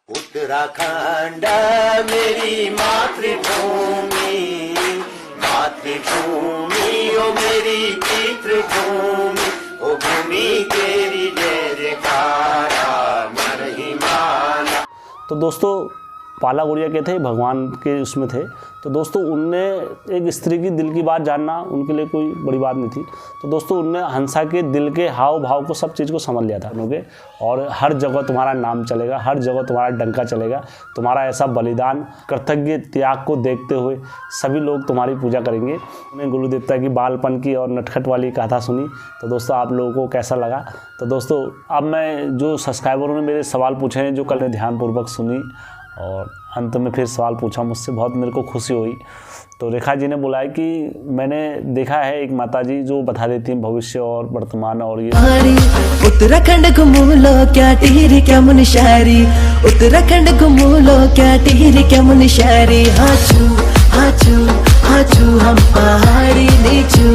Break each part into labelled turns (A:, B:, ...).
A: उत्तराखंड मेरी मातृभूमि, मातृभूमि ओ मेरी पितृभूमि, ओ भूमि तेरी जय जयकारा महिमाला।
B: तो दोस्तों पाला गौरिया के थे, भगवान के उसमें थे। तो दोस्तों उनने एक स्त्री की दिल की बात जानना उनके लिए कोई बड़ी बात नहीं थी। तो दोस्तों उनने हंसा के दिल के हाव भाव को, सब चीज़ को समझ लिया था उनके। और हर जगह तुम्हारा नाम चलेगा, हर जगह तुम्हारा डंका चलेगा, तुम्हारा ऐसा बलिदान, कृतज्ञ त्याग को देखते हुए सभी लोग तुम्हारी पूजा करेंगे। उन्हें गुरु देवता की बालपन की और नटखट वाली कथा सुनी। तो दोस्तों आप लोगों को कैसा लगा? तो दोस्तों अब मैं जो सब्सक्राइबरों ने मेरे सवाल पूछे हैं, जो कल ने ध्यानपूर्वक सुनी और अंत में फिर सवाल पूछा मुझसे, बहुत मेरे को खुशी हुई। तो रेखा जी ने बोला है कि मैंने देखा है एक माता जी जो बता देती हैं भविष्य और वर्तमान, और ये
C: उत्तराखंड घुमूलो क्या टिहरी क्या मुनशारी, उत्तराखंड घुमूलो क्या टिहरी क्या मुनशारी, हाचू हाचू हाचू हम पहाड़ी नीचू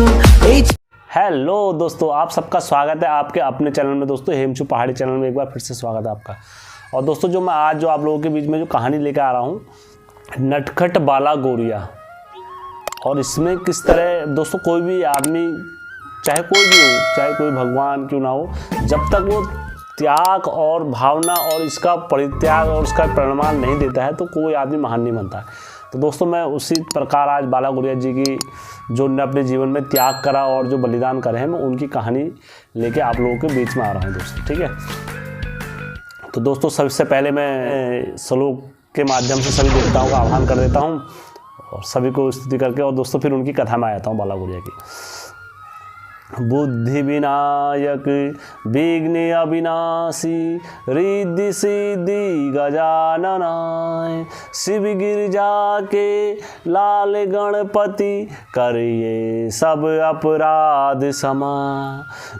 C: नीचू।
B: हेलो दोस्तों, आप सबका स्वागत है आपके अपने चैनल में। दोस्तों हेमचू पहाड़ी चैनल में एक बार फिर से स्वागत है आपका। और दोस्तों जो मैं आज जो आप लोगों के बीच में जो कहानी लेकर आ रहा हूँ, नटखट बाला गौरिया। और इसमें किस तरह दोस्तों कोई भी आदमी, चाहे कोई भी हो, चाहे कोई भगवान क्यों ना हो, जब तक वो त्याग और भावना और इसका परित्याग और उसका परिणाम नहीं देता है तो कोई आदमी महान नहीं बनता है। तो दोस्तों मैं उसी प्रकार आज बाला गौरिया जी की, जो उन्होंने अपने जीवन में त्याग करा और जो बलिदान करे हैं, मैं उनकी कहानी लेके आप लोगों के बीच में आ रहा हूँ दोस्तों, ठीक है। तो दोस्तों सबसे पहले मैं श्लोक के माध्यम से सभी देवताओं का आह्वान कर देता हूँ और सभी को स्तुति करके, और दोस्तों फिर उनकी कथा में आ जाता हूँ बाला गौरिया की। बुद्धि विनायक विघ्न अविनाशी, रिद्धि सिद्धि गजाननाय, शिव गिरिजा के लाल गणपति, करिए सब अपराध क्षमा,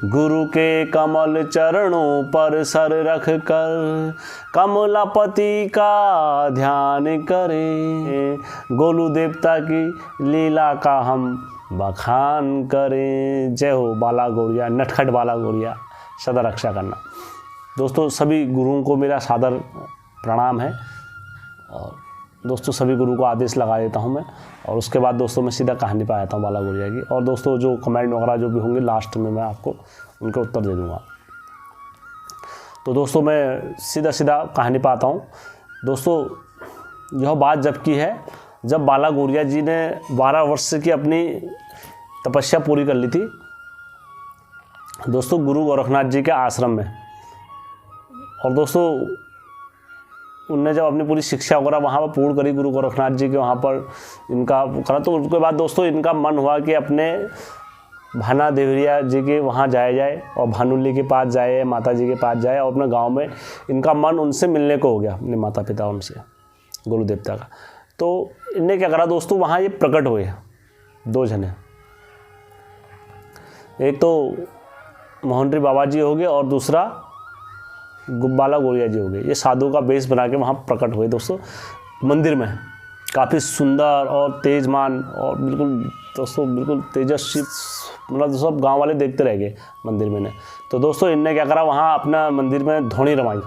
B: गुरु के कमल चरणों पर सर रख कर कमलापति का ध्यान करें, गोलू देवता की लीला का हम बखान करें। जय हो बाला गौरिया, नटखट बाला गौरिया, सदा रक्षा करना। दोस्तों सभी गुरुओं को मेरा सादर प्रणाम है। और दोस्तों सभी गुरु को आदेश लगा देता हूं मैं, और उसके बाद दोस्तों मैं सीधा कहानी पे आता हूं बाला गौरिया की। और दोस्तों जो कमेंट वगैरह जो भी होंगे लास्ट में मैं आपको उनके उत्तर दे दूँगा। तो दोस्तों मैं सीधा कहानी पे आता हूँ। दोस्तों यह बात जब की है जब बाला गौरिया जी ने 12 वर्ष की अपनी तपस्या पूरी कर ली थी दोस्तों, गुरु गोरखनाथ जी के आश्रम में। और दोस्तों उनने जब अपनी पूरी शिक्षा वगैरह वहाँ पर पूर्ण करी, गुरु गोरखनाथ जी के वहाँ पर इनका करा, तो उसके बाद दोस्तों इनका मन हुआ कि अपने भाना देवरिया जी के वहाँ जाया जाए और भानुली के पास जाए, माता जी के पास जाए, और अपने गाँव में इनका मन उनसे मिलने को हो गया, अपने माता पिता उनसे, गुरु देवता का। तो इनने क्या करा दोस्तों, वहाँ ये प्रकट हुए 2 जने, एक तो मोहनरी बाबा जी हो गए और दूसरा बाला गौरिया जी हो गए। ये साधु का वेश बना के वहाँ प्रकट हुए दोस्तों मंदिर में, काफ़ी सुंदर और तेजमान और बिल्कुल दोस्तों बिल्कुल तेजस्वी, मतलब सब गांव वाले देखते रह गए मंदिर में ने। तो दोस्तों इनने क्या करा, वहाँ अपना मंदिर में धोनी रमाई।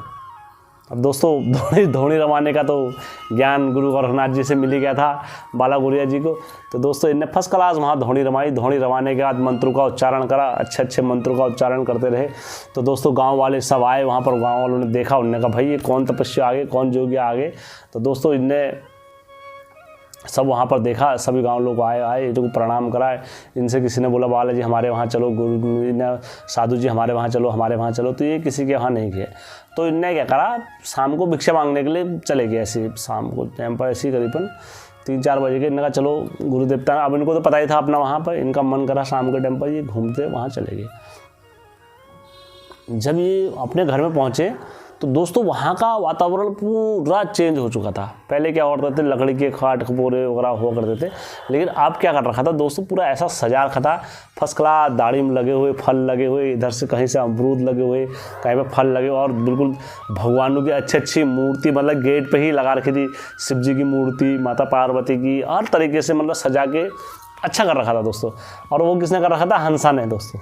B: अब दोस्तों धोनी रमाने का तो ज्ञान गुरु गोरखनाथ जी से मिल ही गया था बाला गौरिया जी को। तो दोस्तों इनने फर्स्ट क्लास वहाँ धोनी रमाई। धोनी रमाने के बाद मंत्रों का उच्चारण करा, अच्छे मंत्रों का उच्चारण करते रहे। तो दोस्तों गांव वाले सब आए वहाँ पर, गांव वालों ने देखा, उन्होंने कहा भाई ये कौन तपस्या आगे, कौन योगी आगे। तो दोस्तों इनने सब वहाँ पर देखा, सभी गांव लोग आए इनको प्रणाम कराए। इनसे किसी ने बोला बाला जी हमारे वहाँ चलो, गुरु ने साधु जी हमारे वहाँ चलो, तो ये किसी के वहाँ नहीं गए। तो इनने क्या करा, शाम को भिक्षा मांगने के लिए चले गए। ऐसे शाम को टाइम पर ऐसे करीबन 3-4 बजे के, इनने कहा चलो गुरु देवता, अब इनको तो पता ही था अपना वहाँ पर, इनका मन करा शाम के टाइम पर ये घूमते वहाँ चले गए। जब ये अपने घर में पहुँचे तो दोस्तों वहाँ का वातावरण पूरा चेंज हो चुका था। पहले क्या होता था, लकड़ी के खाट खपोरे वगैरह हुआ करते थे, लेकिन अब क्या कर रखा था दोस्तों, पूरा ऐसा सजा रखा था फर्स्ट क्लास, दाढ़ी में लगे हुए, फल लगे हुए, इधर से कहीं से अमरूद लगे हुए, कहीं पे फल लगे, और बिल्कुल भगवानों की अच्छी मूर्ति, मतलब गेट पे ही लगा रखी थी, शिव जी की मूर्ति, माता पार्वती की, हर तरीके से मतलब सजा के अच्छा कर रखा था दोस्तों। और वो किसने कर रखा था, हंसा ने दोस्तों,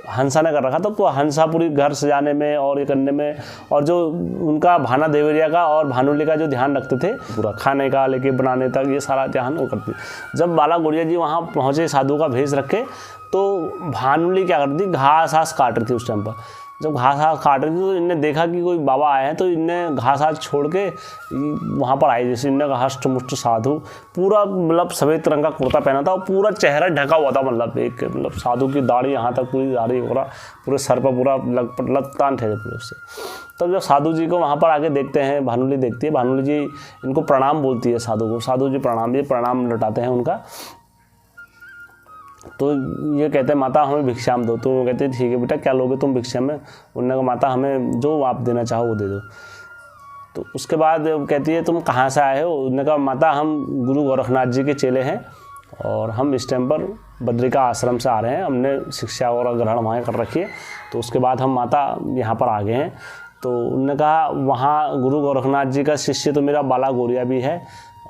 B: हंसा ने कर रखा था। तो हंसा पूरी घर सजाने में और ये करने में, और जो उनका भाना देवरिया का और भानुली का जो ध्यान रखते थे, पूरा खाने का लेके बनाने तक ये सारा ध्यान वो करती। जब बाला गौरिया जी वहाँ पहुँचे साधु का भेष रखे, तो भानुली क्या करती, घास घास काट रही थी उस टाइम पर। जब घास घास काट रही थी तो इनने देखा कि कोई बाबा आए हैं, तो इनने घास घास छोड़ के वहाँ पर आई। जैसे इनने कहा हष्ट मुष्ट साधु, पूरा मतलब सफ़ेद रंग का कुर्ता पहना था और पूरा चेहरा ढका हुआ था, मतलब साधु की दाढ़ी यहाँ तक पूरी दाढ़ी पूरे सर पर पूरा लगतान थे पूरे उससे। तब जब साधु जी को वहाँ पर आके देखते हैं, भानुली देखती है, भानुली जी इनको प्रणाम बोलती है साधु को, साधु जी प्रणाम लौटाते हैं उनका। तो ये कहते हैं माता हमें भिक्षाम दो। तो वो कहते हैं ठीक है बेटा, क्या लोगे तुम भिक्षा में? उन्होंने कहा माता हमें जो आप देना चाहो वो दे दो। तो उसके बाद कहती है तुम कहाँ से आए हो? उन्होंने कहा माता हम गुरु गोरखनाथ जी के चेले हैं और हम इस टाइम पर बद्रिका आश्रम से आ रहे हैं, हमने शिक्षा और ग्रहण वहाँ कर रखी है, तो उसके बाद हम माता यहाँ पर आ गए हैं। तो उन्होंने कहा वहाँ गुरु गोरखनाथ जी का शिष्य तो मेरा बाला गौरिया भी है,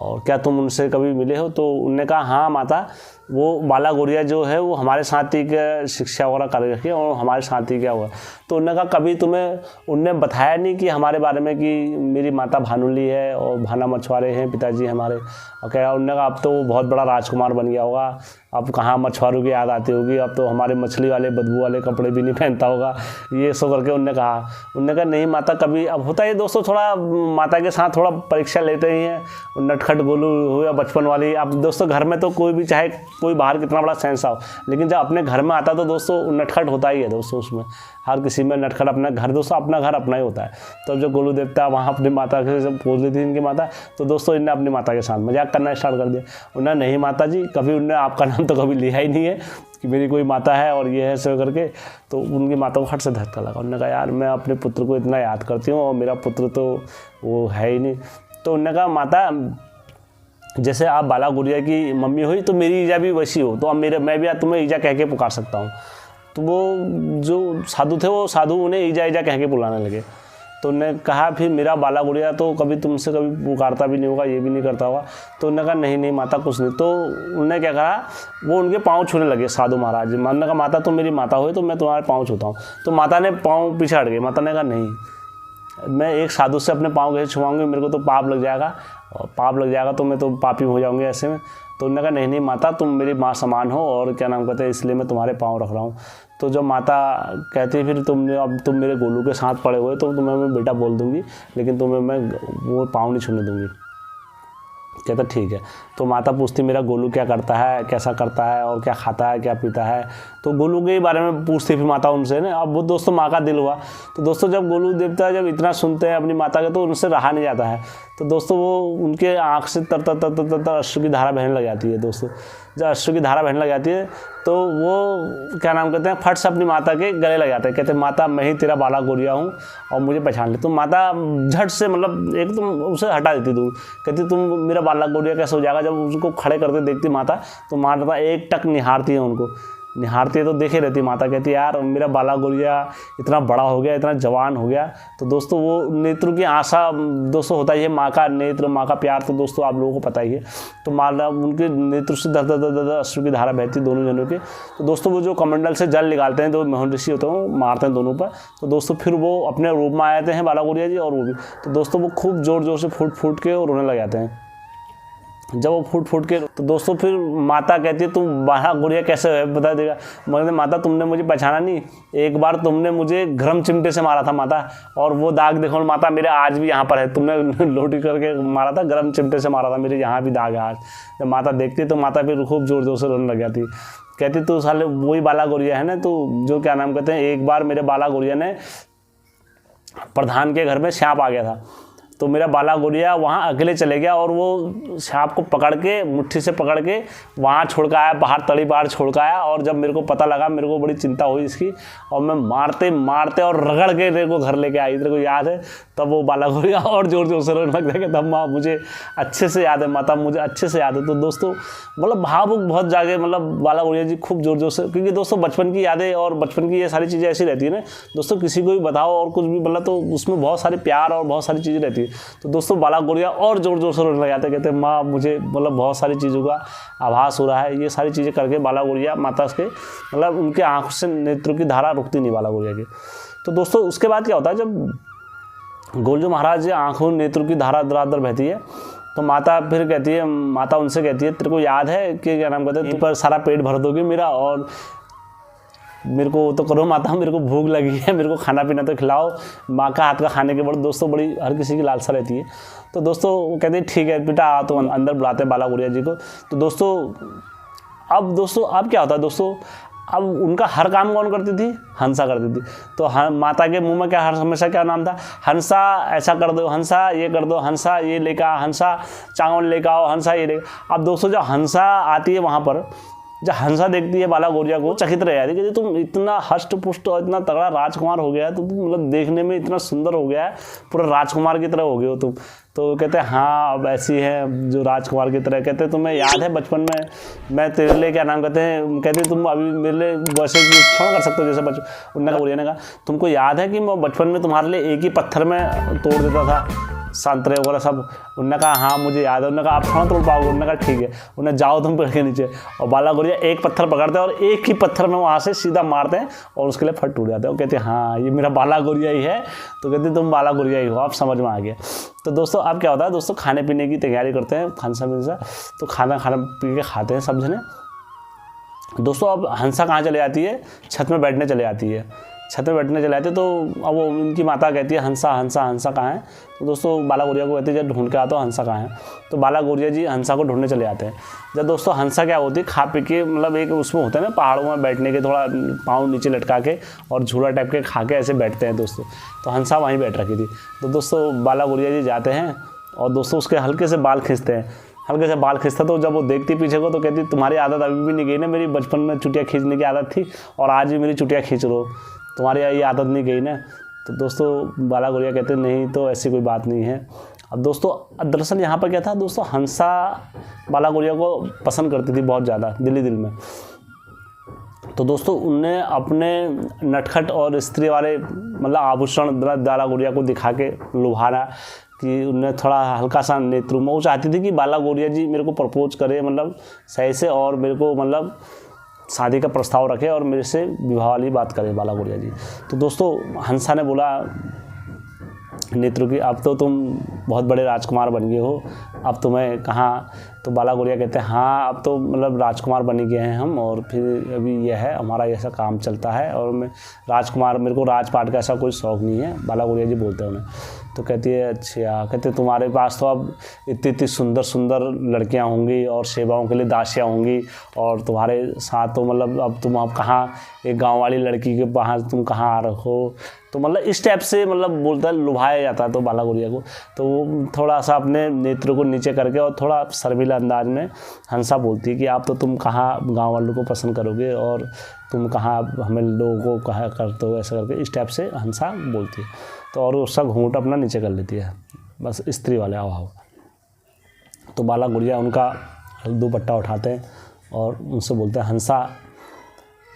B: और क्या तुम उनसे कभी मिले हो? तो उन्होंने कहा हाँ माता, वो बाला गौरिया जो है वो हमारे साथ ही के शिक्षा वगैरह कर रखी है और हमारे साथ ही क्या हुआ। तो उन्होंने कहा कभी तुम्हें उनने बताया नहीं कि हमारे बारे में कि मेरी माता भानुली है और भाना मछुआरे हैं पिताजी हमारे? और क्या उन्होंने कहा अब तो वो बहुत बड़ा राजकुमार बन गया होगा, अब कहाँ मछुआरों की याद आती होगी, अब तो हमारे मछली वाले बदबू वाले कपड़े भी नहीं पहनता होगा, ये सो करके उन्होंने कहा नहीं माता कभी। अब होता है दोस्तों, थोड़ा माता के साथ थोड़ा परीक्षा लेते ही हैं, नटखट गोलू हुआ बचपन वाली। अब दोस्तों घर में तो कोई भी, चाहे कोई बाहर कितना बड़ा सेंस हो, लेकिन जब अपने घर में आता तो दोस्तों नटखट होता ही है दोस्तों, उसमें हर किसी में नटखट। अपना घर दोस्तों, अपना घर अपना ही होता है। तो जब गोलू देवता वहाँ अपनी माता के जब बोल रही थी इनकी माता, तो दोस्तों इनने अपनी माता के साथ मजाक करना स्टार्ट कर दिया। उन्होंने नहीं माता जी, कभी उनने आपका नाम तो कभी लिया ही नहीं है कि मेरी कोई माता है और ये है सब करके। तो उनकी माता को हट से धक्का लगा। उन्होंने कहा यार मैं अपने पुत्र को इतना याद करती हूँ और मेरा पुत्र तो वो है ही नहीं। तो उन्होंने कहा माता जैसे आप बाला गौरिया की मम्मी हुई तो मेरी ईजा भी वैसी हो, तो अब मैं भी तुम्हें ईजा कह के पुकार सकता हूँ। तो वो जो साधु थे वो साधु उन्हें ईजा ईजा कह के बुलाने लगे। तो उन्होंने कहा फिर मेरा बाला गौरिया तो कभी तुमसे कभी पुकारता भी नहीं होगा, ये भी नहीं करता होगा। तो उन्होंने कहा नहीं माता कुछ नहीं। तो उन्होंने क्या कहा, वो उनके पाँव छूने लगे साधु महाराज। उन्होंने कहा माता तुम मेरी माता हो तो मैं तुम्हारे पाँव छूता हूँ। तो माता ने पाँव पीछे हट गए। माता ने कहा नहीं, मैं एक साधु से अपने पाँव कैसे छुआऊँगी, मेरे को तो पाप लग जाएगा, और पाप लग जाएगा तो मैं तो पापी हो जाऊँगी ऐसे में। तो उन्होंने कहा नहीं माता तुम मेरी माँ समान हो और क्या नाम कहते हैं, इसलिए मैं तुम्हारे पाँव रख रहा हूँ। तो जब माता कहती फिर अब तुम मेरे गोलू के साथ पड़े हुए तो तुम्हें मैं बेटा बोल दूँगी, लेकिन तुम्हें मैं वो पाँव नहीं छूने दूँगी। कहता ठीक है। तो माता पूछती मेरा गोलू क्या करता है, कैसा करता है और क्या खाता है क्या पीता है। तो गोलू के बारे में पूछती फिर माता उनसे ना। अब वो दोस्तों माँ का दिल हुआ। तो दोस्तों जब गोलू देवता जब इतना सुनते हैं अपनी माता के तो उनसे रहा नहीं जाता है। तो दोस्तों वो उनके आँख से तर तर तर तर तर अश्रु की धारा बहने लग जाती है। दोस्तों जब अश्रु की धारा बहने लग जाती है तो वो क्या नाम कहते हैं, फट से अपनी माता के गले लग जाते हैं। कहते हैं माता मैं ही तेरा बाला गौरिया हूँ और मुझे पहचान ले। तो माता झट से मतलब एकदम उसे हटा देती दूर। कहती तुम मेरा बाला गौरिया कैसे हो जाएगा। जब उसको खड़े करते देखती माता तो माता एक टक निहारती है, उनको निहारती है तो देखे रहती माता। कहती है यार मेरा बाला गौरिया इतना बड़ा हो गया, इतना जवान हो गया। तो दोस्तों वो नेत्र की आशा दोस्तों होता ही है, माँ का नेत्र माँ का प्यार तो दोस्तों आप लोगों को पता ही है। तो माला उनके नेत्र से दर दर दर दर अश्रु की धारा बहती दोनों जनों के। तो दोस्तों वो जो कमंडल से जल निकालते हैं तो मोहन ऋषि होते हैं मारते हैं दोनों पर। तो दोस्तों फिर वो अपने रूप में आ जाते हैं बाला गौरिया जी और वो भी। तो दोस्तों वो खूब जोर जोर से फूट फूट के और रोने लग जाते हैं। जब वो फूट फूट के तो दोस्तों फिर माता कहती है तुम बाला गौरिया कैसे है बता देगा। मगर माता तुमने मुझे पहचाना नहीं, एक बार तुमने मुझे गरम चिमटे से मारा था माता, और वो दाग देखो माता मेरे आज भी यहाँ पर है। तुमने लोटी करके मारा था, गरम चिमटे से मारा था, मेरे यहाँ भी दाग है आज। जब माता देखती तो माता फिर खूब जोर जोर से रोने लग जाती। कहती तू साले वही बाला गौरिया है ना, तो जो क्या नाम कहते हैं, एक बार मेरे बाला गौरिया ने प्रधान के घर में सांप आ गया था तो मेरा बाला गौरिया वहाँ अकेले चले गया और वो सांप को पकड़ के मुट्ठी से पकड़ के वहाँ छोड़ के आया, बाहर तड़ी बाहर छोड़ के आया। और जब मेरे को पता लगा मेरे को बड़ी चिंता हुई इसकी, और मैं मारते मारते और रगड़ के तेरे को घर लेके आई, तेरे को याद है। तब वो बाला गौरिया और ज़ोर ज़ोर से रोने लग जाएगा। तब माँ मुझे अच्छे से याद है, माता मुझे अच्छे से याद है। तो दोस्तों मतलब भावुक बहुत जागे मतलब बाला गौरिया जी खूब ज़ोर ज़ोर से, क्योंकि दोस्तों बचपन की यादें और बचपन की ये सारी चीज़ें ऐसी रहती है ना दोस्तों, किसी को भी बताओ और कुछ भी मतलब तो उसमें बहुत सारे प्यार और बहुत सारी चीज़ें रहती है। तो दोस्तों बाला गौरिया और ज़ोर ज़ोर से रोने लग जाते हैं, कहते हैं माँ मुझे मतलब बहुत सारी चीज़ों का आभास हो रहा है। ये सारी चीज़ें करके बाला गौरिया माता के मतलब उनके आँखों से नेत्रों की धारा रुकती नहीं बाला गौरिया की। तो दोस्तों उसके बाद क्या होता है, जब गोलजू महाराज आँखों नेत्रों की धारा दरादर बहती है तो माता फिर कहती है, माता उनसे कहती है तेरे को याद है कि क्या नाम कहते हैं, तुम पर सारा पेट भर दोगे मेरा, और मेरे को तो करो माता, मेरे को भूख लगी है, मेरे को खाना पीना तो खिलाओ। माँ का हाथ का खाने के बड़े दोस्तों बड़ी हर किसी की लालसा रहती है। तो दोस्तों वो कहते हैं ठीक है बेटा आ, तो अंदर बुलाते हैं बाला गौरिया जी को। तो दोस्तों अब क्या होता है दोस्तों, अब उनका हर काम कौन करती थी, हंसा करती थी। तो माता के मुंह में क्या हमेशा क्या नाम था, हंसा ऐसा कर दो, हंसा ये कर दो, हंसा ये लेकर आओ, हंसा चावल लेकर आओ, हंसा ये लेकर। अब दोस्तों जब हंसा आती है वहाँ पर, जब हंसा देखती है बाला गौरिया को चकित रह जाती है कि तुम इतना हष्ट पुष्ट और इतना तगड़ा राजकुमार हो गया है, तो तुम मतलब देखने में इतना सुंदर हो गया है, पूरा राजकुमार की तरह हो गए हो तुम। तो कहते हैं हाँ अब ऐसी है जो राजकुमार की तरह। कहते हैं तुम्हें याद है बचपन में मैं तेरे लिए क्या नाम कहते हैं तुम अभी मेरे लिए वैसे क्षमा कर सकते हो जैसे बचपन। उन्होंने गौरिया ने कहा तुमको याद है कि मैं बचपन में तुम्हारे लिए एक ही पत्थर में तोड़ देता था संतरे वगैरह सब। उन्होंने कहा हाँ मुझे याद है। उन्होंने कहा आप थोड़ा तोड़ पाओगे? उन्होंने कहा ठीक है। उन्हें जाओ तुम पेड़ के नीचे, और बाला गौरिया एक पत्थर पकड़ते हैं और एक ही पत्थर में वहाँ से सीधा मारते हैं और उसके लिए फट टूट जाते हैं। वो कहते हैं हाँ ये मेरा बाला गौरिया ही है। तो कहते हैं तुम बाला गौरिया ही हो, आप समझ में आ गया। तो दोस्तों अब क्या होता है दोस्तों, खाने पीने की तैयारी करते हैं हंसा मिंसा, तो खाना पी के खाते हैं सब जने। दोस्तों अब हंसा कहाँ चले जाती है, छत में बैठने चले जाती है। छत में बैठने चले जाते तो अब वो इनकी माता कहती है हंसा हंसा हंसा कहाँ है। तो दोस्तों बाला गौरिया को कहते हैं जब ढूंढ के आता हो हंसा कहाँ है। तो बाला गौरिया जी हंसा को ढूंढने चले जाते हैं। जब दोस्तों हंसा क्या होती है, खा पी के मतलब एक उसमें होता है ना पहाड़ों में बैठने के, थोड़ा पाँव नीचे लटका के और झूला टाइप के खा के ऐसे बैठते हैं दोस्तों। तो हंसा वहीं बैठ रखी थी। तो दोस्तों बाला गौरिया जी जाते हैं और दोस्तों उसके हल्के से बाल खींचते हैं, हल्के से बाल खींचता। तो जब वो देखती पीछे को तो कहती तुम्हारी आदत अभी भी नहीं गई ना, मेरी बचपन में चुटिया खींचने की आदत थी और आज भी मेरी चुटिया खींच लो, तुम्हारी ये आदत नहीं गई ना। तो दोस्तों बाला गौरिया कहते नहीं तो ऐसी कोई बात नहीं है। अब दोस्तों दरअसल यहाँ पर क्या था दोस्तों, हंसा बाला गौरिया को पसंद करती थी बहुत ज़्यादा दिल में। तो दोस्तों उनने अपने नटखट और स्त्री वाले मतलब आभूषण बाला गौरिया को दिखा के लुभाना कि उन्हें थोड़ा हल्का सा नेत्र, वो चाहती थी कि बाला गौरिया जी मेरे को प्रपोज करे मतलब सही से, और मेरे को मतलब शादी का प्रस्ताव रखे और मेरे से विवाह वाली बात करे बाला गौरिया जी। तो दोस्तों हंसा ने बोला नेत्रों की अब तो तुम बहुत बड़े राजकुमार बन गए हो, अब तुम्हें कहाँ। तो बाला गौरिया कहते हैं हाँ अब तो मतलब राजकुमार बन गए हैं हम, और फिर अभी यह है हमारा ऐसा काम चलता है, और मैं राजकुमार, मेरे को राजपाट का ऐसा कोई शौक़ नहीं है। बाला गौरिया जी बोलते हैं उन्हें। तो कहती है अच्छा, कहते तुम्हारे पास तो अब इतनी सुंदर सुंदर लड़कियां होंगी और सेवाओं के लिए दासियां होंगी, और तुम्हारे साथ तो मतलब अब तुम अब कहाँ एक गांव वाली लड़की के वहाँ तुम कहाँ आ रखो। तो मतलब इस टाइप से मतलब बोलता है, लुभाया जाता है तो बाला गौरिया को। तो वो थोड़ा सा अपने नेत्र को नीचे करके और थोड़ा शर्मीला अंदाज में हंसा बोलती है कि आप तो तुम कहाँ गाँव वालों को पसंद करोगे और तुम कहाँ हमें लोगों को कहा करते हो, ऐसा करके इस टाइप से हंसा बोलती है। तो और उसका घूंघट अपना नीचे कर लेती है, बस स्त्री वाले अभाव। तो बाला गौरिया उनका दुपट्टा उठाते हैं और उनसे बोलते हैं हंसा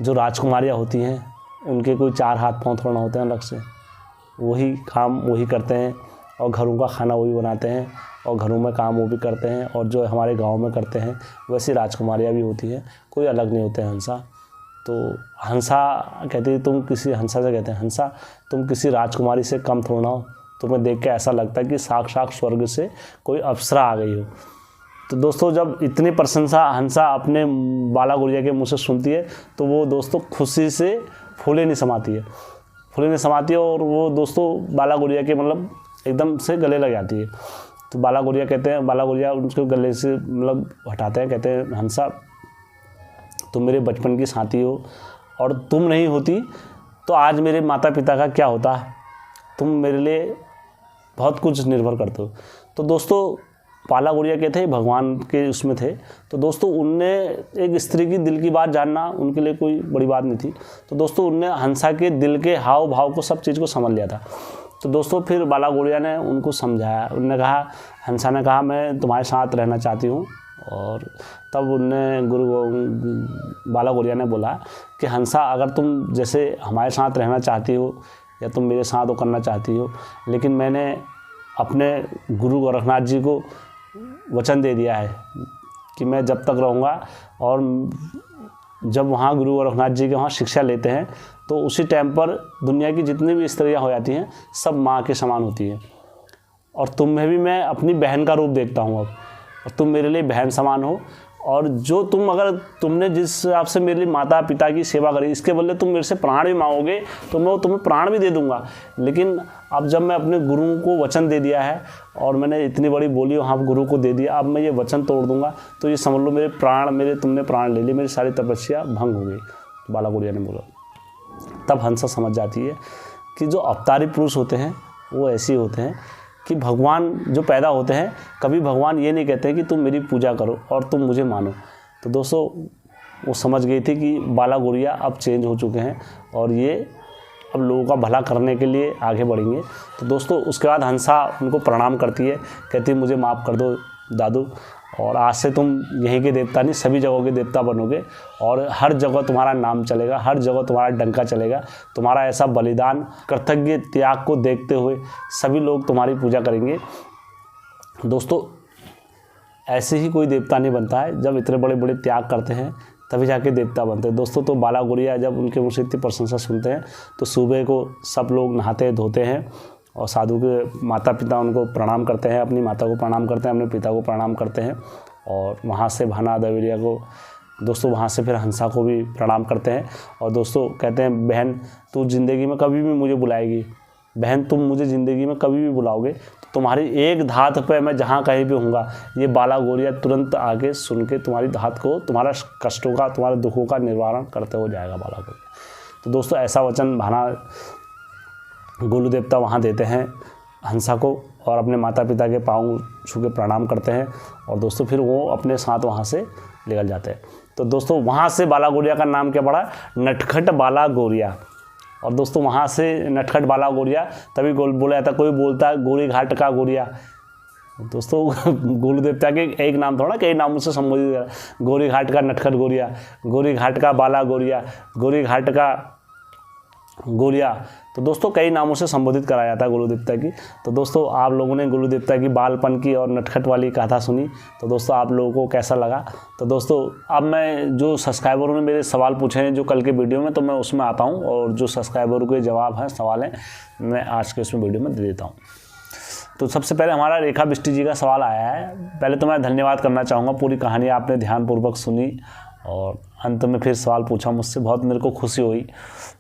B: जो राजकुमारियाँ होती हैं उनके कोई चार हाथ पाँव थोड़ा होते हैं अलग से, वही काम वही करते हैं और घरों का खाना वही बनाते हैं और घरों में काम वो भी करते हैं, और जो हमारे गांव में करते हैं वैसी राजकुमारियाँ भी होती हैं, कोई अलग नहीं होते हैं हंसा। तो हंसा कहती है तुम किसी, हंसा से कहते हैं हंसा तुम किसी राजकुमारी से कम थोड़ा हो, तुम्हें देख के ऐसा लगता है कि साक्षात स्वर्ग से कोई अप्सरा आ गई हो। तो दोस्तों जब इतनी प्रशंसा हंसा अपने बाला गौरिया के मुँह से सुनती है तो वो दोस्तों खुशी से फूले नहीं समाती है, और वो दोस्तों बाला गौरिया के मतलब एकदम से गले लग जाती है। तो बाला गौरिया कहते हैं, बाला गौरिया उनके गले से मतलब हटाते हैं, कहते हैं हंसा तुम मेरे बचपन की साथी हो, और तुम नहीं होती तो आज मेरे माता पिता का क्या होता, तुम मेरे लिए बहुत कुछ निर्भर करते हो। तो दोस्तों बाला गौरिया के थे भगवान के उसमें थे। तो दोस्तों उनने एक स्त्री की दिल की बात जानना उनके लिए कोई बड़ी बात नहीं थी। तो दोस्तों उनने हंसा के दिल के हाव भाव को सब चीज़ को समझ लिया था। तो दोस्तों फिर बाला गौरिया ने उनको समझाया। उनने कहा, हंसा ने कहा मैं तुम्हारे साथ रहना चाहती हूँ। और तब उनने बाला गौरिया ने बोला कि हंसा, अगर तुम जैसे हमारे साथ रहना चाहती हो या तुम मेरे साथ वो करना चाहती हो, लेकिन मैंने अपने गुरु गोरखनाथ जी को वचन दे दिया है कि मैं जब तक रहूँगा, और जब वहाँ गुरु गोरखनाथ जी के वहाँ शिक्षा लेते हैं तो उसी टाइम पर दुनिया की जितनी भी स्त्रियाँ हो जाती हैं सब माँ के समान होती हैं, और तुम में भी मैं अपनी बहन का रूप देखता हूँ अब, और तुम मेरे लिए बहन समान हो। और जो तुमने जिस हिसाब से मेरे लिए माता पिता की सेवा करी, इसके बदले तुम मेरे से प्राण भी मांगोगे तो मैं तुम्हें प्राण भी दे दूंगा। लेकिन अब जब मैं अपने गुरु को वचन दे दिया है और मैंने इतनी बड़ी बोली वहाँ गुरु को दे दिया, अब मैं ये वचन तोड़ दूंगा तो ये समझ लो तुमने प्राण ले लिए, मेरी सारी तपस्या भंग हो गई। बाला गौरिया ने बोला। तब हंसा समझ जाती है कि जो अवतारी पुरुष होते हैं वो ऐसे होते हैं कि भगवान जो पैदा होते हैं, कभी भगवान ये नहीं कहते कि तुम मेरी पूजा करो और तुम मुझे मानो। तो दोस्तों वो समझ गई थी कि बाला गौरिया अब चेंज हो चुके हैं और ये अब लोगों का भला करने के लिए आगे बढ़ेंगे। तो दोस्तों उसके बाद हंसा उनको प्रणाम करती है, कहती है मुझे माफ़ कर दो दादू, और आज से तुम यहीं के देवता नहीं सभी जगहों के देवता बनोगे, और हर जगह तुम्हारा नाम चलेगा, हर जगह तुम्हारा डंका चलेगा। तुम्हारा ऐसा बलिदान, कृतज्ञ त्याग को देखते हुए सभी लोग तुम्हारी पूजा करेंगे। दोस्तों ऐसे ही कोई देवता नहीं बनता है, जब इतने बड़े बड़े त्याग करते हैं तभी जाके देवता बनते हैं। दोस्तों तो बाला गौरिया जब उनके मुँह से इतनी प्रशंसा सुनते हैं तो सुबह को सब लोग नहाते धोते हैं और साधु के माता पिता उनको प्रणाम करते हैं, अपनी माता को प्रणाम करते हैं, अपने पिता को प्रणाम करते हैं, और वहाँ से भाना दवेरिया को दोस्तों वहाँ से फिर हंसा को भी प्रणाम करते हैं। और दोस्तों कहते हैं बहन तू ज़िंदगी में कभी भी मुझे बुलाएगी, बहन तुम मुझे ज़िंदगी में कभी भी बुलाओगे तो तुम्हारी एक धात पे मैं जहाँ कहीं भी होऊंगा, ये बाला गौरिया तुरंत आगे सुन के तुम्हारी धात को, तुम्हारा कष्टों का, तुम्हारे दुखों का निवारण करते हो जाएगा बाला गौरिया। तो दोस्तों ऐसा वचन भाना गोलू देवता वहाँ देते हैं हंसा को, और अपने माता पिता के पाँव छू के प्रणाम करते हैं, और दोस्तों फिर वो अपने साथ वहाँ से निकल जाते हैं। तो दोस्तों वहाँ से बाला गौरिया का नाम क्या पड़ा, नटखट बाला गौरिया। और दोस्तों वहाँ से नटखट बाला गौरिया तभी बोला जाता, कोई बोलता है गोरी घाट का गौरिया। दोस्तों गोलू देवता के एक नाम थोड़ा कई नामों से संबोधित है, गोरी घाट का नटखट गौरिया, गोरी घाट का बाला गौरिया, गोरी घाट का गौरिया। तो दोस्तों कई नामों से संबोधित कराया जाता है गुरु देवता की। तो दोस्तों आप लोगों ने गुरु देवता की बालपन की और नटखट वाली कथा सुनी, तो दोस्तों आप लोगों को कैसा लगा। तो दोस्तों अब मैं जो सब्सक्राइबरों ने मेरे सवाल पूछे हैं जो कल के वीडियो में, तो मैं उसमें आता हूँ और जो सब्सक्राइबरों के जवाब हैं सवाल हैं मैं आज के उसमें वीडियो में दे देता हूँ। तो सबसे पहले हमारा रेखा बिष्टी जी का सवाल आया है। पहले तो मैं धन्यवाद करना चाहूँगा, पूरी कहानी आपने ध्यानपूर्वक सुनी और अंत में फिर सवाल पूछा मुझसे, बहुत मेरे को खुशी हुई।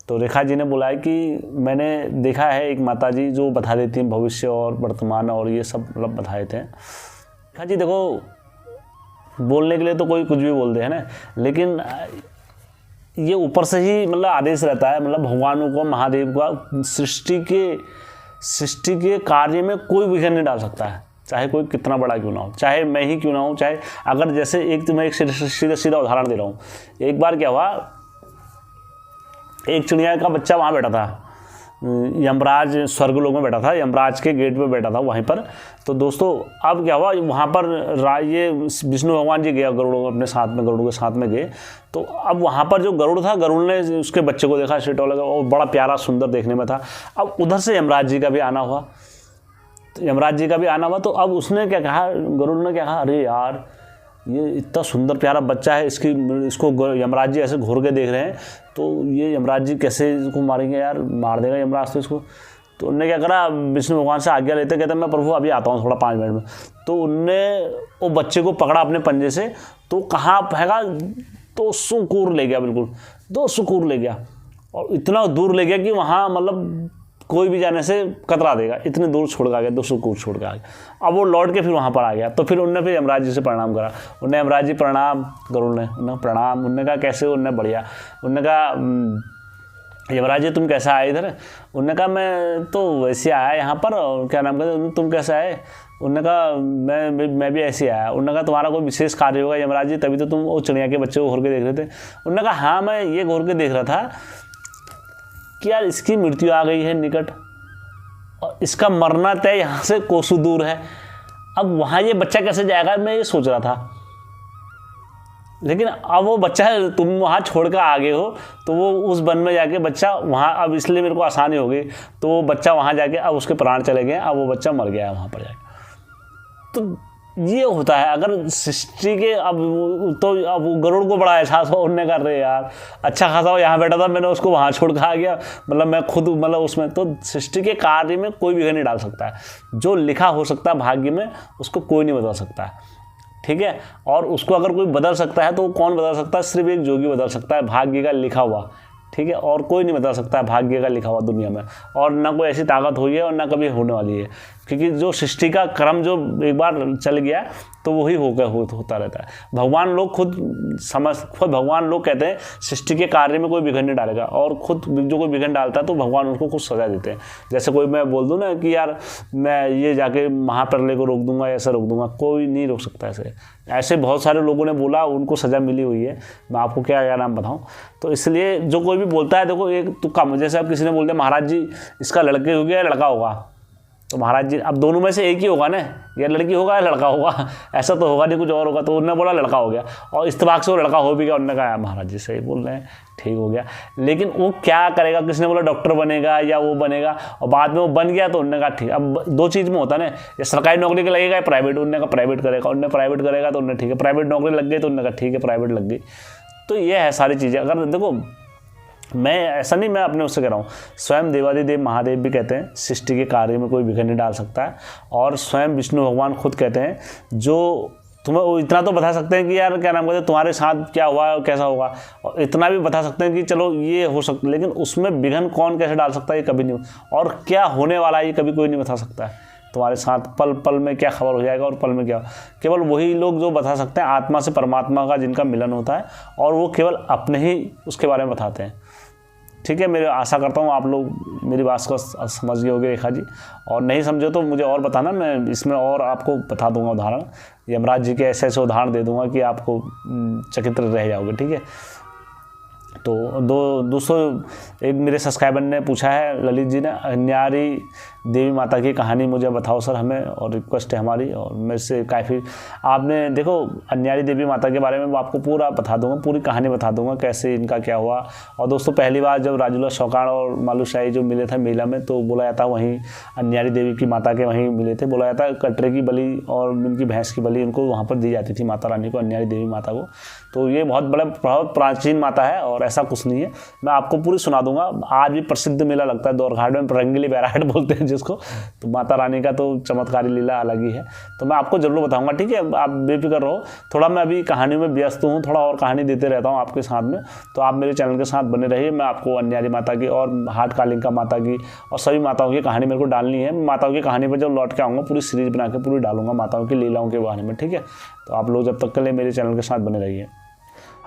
B: तो रेखा जी ने बोला है कि मैंने देखा है एक माता जी जो बता देती हैं भविष्य और वर्तमान और ये सब मतलब बता देते हैं। रेखा जी देखो बोलने के लिए तो कोई कुछ भी बोल दे है ना, लेकिन ये ऊपर से ही मतलब आदेश रहता है, मतलब भगवानों को, महादेव का सृष्टि के कार्य में कोई विघ्न नहीं डाल सकता है, चाहे कोई कितना बड़ा क्यों ना हो, चाहे मैं ही क्यों ना हूँ। चाहे अगर जैसे एक तो मैं एक सीधा उदाहरण दे रहा हूँ। एक बार क्या हुआ, एक चिड़िया का बच्चा वहाँ बैठा था, यमराज स्वर्गलोक में बैठा था, यमराज के गेट पे बैठा था वहीं पर। तो दोस्तों अब क्या हुआ, वहाँ पर ये विष्णु भगवान जी गया गरुड़ अपने साथ में, गरुड़ के साथ में गए। तो अब वहाँ पर जो गरुड़ था, गरुड़ ने उसके बच्चे को देखा, शेटो लगा, और बड़ा प्यारा सुंदर देखने में था। अब उधर से यमराज जी का भी आना हुआ, तो अब उसने क्या कहा, गरुड़ ने क्या कहा, अरे यार ये इतना सुंदर प्यारा बच्चा है, इसको यमराज जी ऐसे घूर के देख रहे हैं, तो ये यमराज जी कैसे इसको मारेंगे यार, मार देगा यमराज तो इसको। तो उनने क्या करा, विष्णु भगवान से आज्ञा लेते, कहते मैं प्रभु अभी आता हूँ थोड़ा 5 मिनट में। तो उनने वो बच्चे को पकड़ा अपने पंजे से, तो कहाँ फेंका, तो सुकूर ले गया, बिल्कुल 2 सुकूर ले गया, और इतना दूर ले गया कि वहाँ मतलब कोई भी जाने से कतरा देगा, इतने दूर छोड़ के आ गया, 2 सुकूर छोड़ के आ गया। अब वो लौट के फिर वहाँ पर आ गया। तो फिर उनने फिर यमराज जी से प्रणाम करा, उनने यमराज जी प्रणाम, गरुड़ ने उन्हें प्रणाम, उनने कहा कैसे हो, उनने बढ़िया। उनने कहा यमराज जी तुम कैसे आए इधर, उनने कहा मैं तो वैसे आया यहाँ पर, और क्या नाम कहते तुम कैसे आए, उनने कहा मैं भी ऐसे आया। उन्होंने कहा तुम्हारा कोई विशेष कार्य होगा यमराज जी, तभी तो तुम वो चिड़िया के बच्चे को घूर के देख रहे थे। उन्होंने कहा हाँ मैं ये घूर के देख रहा था कि यार इसकी मृत्यु आ गई है निकट, और इसका मरना तय यहाँ से कोसों दूर है। अब वहाँ ये बच्चा कैसे जाएगा, मैं ये सोच रहा था। लेकिन अब वो बच्चा, तुम वहाँ छोड़ कर आ गए हो, तो वो उस वन में जाके बच्चा वहाँ, अब इसलिए मेरे को आसानी हो गई, तो वो बच्चा वहाँ जाके अब उसके प्राण चले गए, अब वो बच्चा मर गया है वहाँ पर जाके। तो ये होता है अगर सृष्टि के, अब गरुड़ को बड़ा एहसास हो, उनने कर रहे यार अच्छा खासा वो यहाँ बैठा था, मैंने उसको वहाँ छोड़ कर आ गया, मतलब मैं खुद मतलब उसमें। तो सृष्टि के कार्य में कोई विघ्न नहीं डाल सकता है। जो लिखा हो सकता है भाग्य में, उसको कोई नहीं बदल सकता है, ठीक है। और उसको अगर कोई बदल सकता है तो वो कौन बदल सकता है, सिर्फ एक जोगी बदल सकता है, भाग्य का लिखा हुआ, ठीक है। और कोई नहीं बदल सकता है भाग्य का लिखा हुआ दुनिया में, और ना कोई ऐसी ताकत हुई है और ना कभी होने वाली है, क्योंकि जो सृष्टि का क्रम जो एक बार चल गया तो वही होता रहता है। भगवान लोग खुद भगवान लोग कहते हैं सृष्टि के कार्य में कोई विघ्न नहीं डालेगा, और खुद जो कोई विघ्न डालता है तो भगवान उनको खुद सजा देते हैं। जैसे कोई मैं बोल दूँ ना कि यार मैं ये जाके महाप्रलय को रोक दूंगा, ऐसा रोक दूंगा, कोई नहीं रोक सकता ऐसे बहुत सारे लोगों ने बोला, उनको सज़ा मिली हुई है, मैं आपको क्या नाम बताऊँ। तो इसलिए जो कोई भी बोलता है, देखो एक तुक्का, जैसे अब किसी ने बोल दिया महाराज जी इसका लड़के हो गया या लड़का होगा, तो महाराज जी अब दोनों में से एक ही होगा ना, या लड़की होगा या लड़का होगा, ऐसा तो होगा नहीं कुछ और होगा। तो उन्होंने बोला लड़का हो गया, और इत्तेफाक से वो लड़का हो भी गया। उन्होंने कहा महाराज जी सही बोल रहे हैं, ठीक हो गया। लेकिन वो क्या करेगा, किसी ने बोला डॉक्टर बनेगा या वो बनेगा, और बाद में वो बन गया तो उन्होंने कहा ठीक। अब दो चीज़ में होता है ना, या सरकारी नौकरी के लगेगा या प्राइवेट, उन्होंने कहा प्राइवेट करेगा, उन्होंने प्राइवेट करेगा तो उन्होंने ठीक है, प्राइवेट नौकरी लग गई तो उन्होंने कहा ठीक है प्राइवेट लग गई। तो ये है सारी चीज़ें। अगर देखो मैं ऐसा नहीं, मैं अपने उससे कह रहा हूँ, स्वयं देवादिदेव महादेव भी कहते हैं सृष्टि के कार्य में कोई विघ्न नहीं डाल सकता है, और स्वयं विष्णु भगवान खुद कहते हैं जो तुम्हें वो इतना तो बता सकते हैं कि यार क्या नाम कहते हैं तुम्हारे साथ क्या हुआ और कैसा होगा, और इतना भी बता सकते हैं कि चलो ये हो सकता, लेकिन उसमें विघ्न कौन कैसे डाल सकता है ये कभी नहीं, और क्या होने वाला है ये कभी कोई नहीं बता सकता है। तुम्हारे साथ पल पल में क्या खबर हो जाएगा और पल में क्या, केवल वही लोग जो बता सकते हैं, आत्मा से परमात्मा का जिनका मिलन होता है, और वो केवल अपने ही उसके बारे में बताते हैं, ठीक है। मेरे आशा करता हूँ आप लोग मेरी बात को समझ गए होंगे रेखा जी, और नहीं समझे तो मुझे और बताना, मैं इसमें और आपको बता दूंगा उदाहरण, यमराज जी के ऐसे ऐसे उदाहरण दे दूंगा कि आपको चकित रह जाओगे, ठीक है। तो दोस्तों एक मेरे सब्सक्राइबर ने पूछा है, ललित जी ने, अन्यारी देवी माता की कहानी मुझे बताओ सर हमें, और रिक्वेस्ट है हमारी, और मेरे से काफ़ी आपने देखो अन्यारी देवी माता के बारे में मैं आपको पूरा बता दूंगा, पूरी कहानी बता दूंगा कैसे इनका क्या हुआ। और दोस्तों पहली बार जब राजूला शौकान और मालूशाही जो मिले थे मेला में, तो बोला जाता वहीं अन्यारी देवी की माता के वहीं मिले थे, बोला जाता कटरे की बलि और उनकी भैंस की बलि उनको वहाँ पर दी जाती थी माता रानी को, अन्यारी देवी माता को। तो ये बहुत प्राचीन माता है और ऐसा कुछ नहीं है, मैं आपको पूरी सुना दूंगा। आज भी प्रसिद्ध मेला लगता है दौरघाट में, रंगीली बैराट बोलते हैं जिसको, तो माता रानी का तो चमत्कारी लीला अलग ही है, तो मैं आपको जरूर बताऊंगा, ठीक है। आप बेफिक्र रहो, थोड़ा मैं अभी कहानी में व्यस्त हूँ, थोड़ा और कहानी देते रहता हूँ आपके साथ में, तो आप मेरे चैनल के साथ बने रहिए। मैं आपको अन्यारी माता की और हाट कालिंका माता की और सभी माताओं की कहानी मेरे को डालनी है। माताओं की कहानी पर जब लौट के आऊँगा पूरी सीरीज बना के पूरी डालूंगा माताओं की लीलाओं के बारे में, ठीक है। तो आप लोग जब तक के लिए मेरे चैनल के साथ बने रहिए।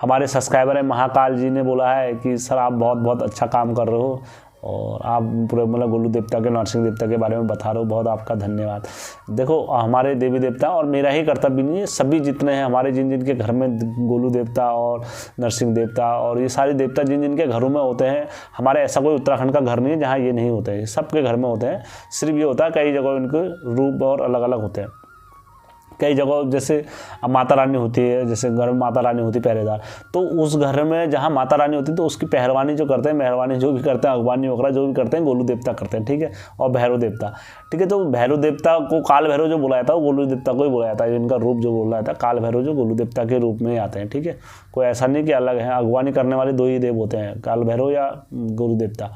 B: हमारे सब्सक्राइबर है महाकाल जी ने बोला है कि सर आप बहुत बहुत अच्छा काम कर रहे हो, और आप पूरे मतलब गोलू देवता के नरसिंह देवता के बारे में बता रहे हो, बहुत आपका धन्यवाद। देखो हमारे देवी देवता, और मेरा ही कर्तव्य नहीं है, सभी जितने हैं हमारे जिन जिनके घर में गोलू देवता और नरसिंह देवता और ये सारे देवता जिन जिनके घरों में होते हैं, हमारे ऐसा कोई उत्तराखंड का घर नहीं है जहाँ ये नहीं होते हैं, सबके घर में होते हैं। सिर्फ ये होता है कई जगह इनके रूप और अलग अलग होते हैं। कई जगह जैसे माता रानी होती है, जैसे घर में माता रानी होती है पहरेदार, तो उस घर में जहाँ माता रानी होती है तो उसकी पहरवानी जो करते हैं, मेहरबानी जो भी करते हैं, अगवानी वगैरह जो भी करते हैं गोलू देवता करते हैं, ठीक है। और भैरव देवता, ठीक है। तो भैरव देवता को काल भैरव जो बुलाया था वो गोलू देवता को ही बुलाया था, इनका रूप जो बोल रहा था काल भैरव जो गोलू देवता के रूप में आते हैं, ठीक है। कोई ऐसा नहीं कि अलग है, अगवानी करने वाले दो ही देव होते हैं, काल भैरव या गोलू देवता।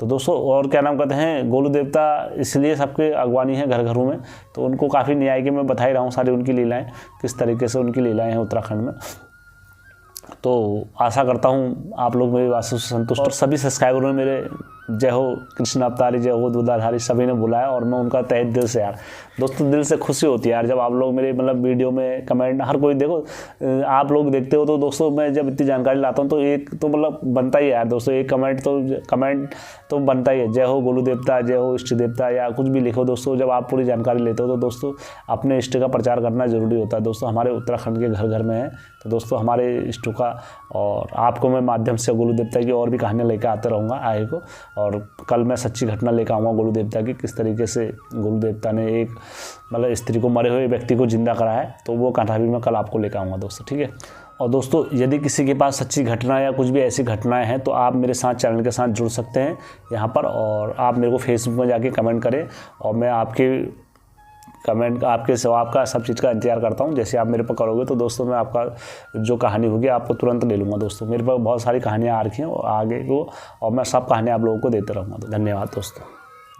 B: तो दोस्तों और क्या नाम कहते हैं, गोलू देवता इसलिए सबके अगवानी है घर घरों में, तो उनको काफ़ी न्याय के मैं बता ही रहा हूँ सारी उनकी लीलाएं, किस तरीके से उनकी लीलाएं हैं उत्तराखंड में। तो आशा करता हूँ आप लोग मेरी बात से संतुष्ट, और सभी सब्सक्राइबरों ने मेरे जय हो कृष्ण अवतारी, जय हो दूधाधारी सभी ने बुलाया, और मैं उनका तहे दिल से यार दोस्तों दिल से खुशी होती है यार जब आप लोग मेरे मतलब वीडियो में कमेंट, हर कोई देखो आप लोग देखते हो, तो दोस्तों मैं जब इतनी जानकारी लाता हूँ तो एक तो मतलब बनता ही है यार दोस्तों, एक कमेंट तो बनता ही है, जय हो गोलू देवता, जय हो इष्ट देवता, या कुछ भी लिखो दोस्तों। जब आप पूरी जानकारी लेते हो तो दोस्तों अपने इष्ट का प्रचार करना जरूरी होता है दोस्तों, हमारे उत्तराखंड के घर घर में है, तो दोस्तों हमारे इष्टों का, और आपको मैं माध्यम से गोलू देवता की और भी कहानियाँ लेकर आते रहूँगा आगे को। और कल मैं सच्ची घटना लेकर आऊँगा गुरु देवता की, किस तरीके से गुरु देवता ने एक मतलब स्त्री को, मरे हुए व्यक्ति को जिंदा कराया है। तो वो कथा भी मैं कल आपको लेकर आऊँगा दोस्तों, ठीक है। और दोस्तों यदि किसी के पास सच्ची घटना या कुछ भी ऐसी घटनाएं हैं तो आप मेरे साथ चैनल के साथ जुड़ सकते हैं यहाँ पर, और आप मेरे को फेसबुक में जाके कमेंट करें और मैं आपके कमेंट, आपके जवाब का, सब चीज़ का इंतजार करता हूँ। जैसे आप मेरे पर करोगे तो दोस्तों मैं आपका जो कहानी होगी आपको तुरंत ले लूँगा दोस्तों। मेरे पास बहुत सारी कहानियाँ आ रखी हैं और आगे को, और मैं सब कहानियाँ आप लोगों को देते रहूँगा। तो धन्यवाद दोस्तों।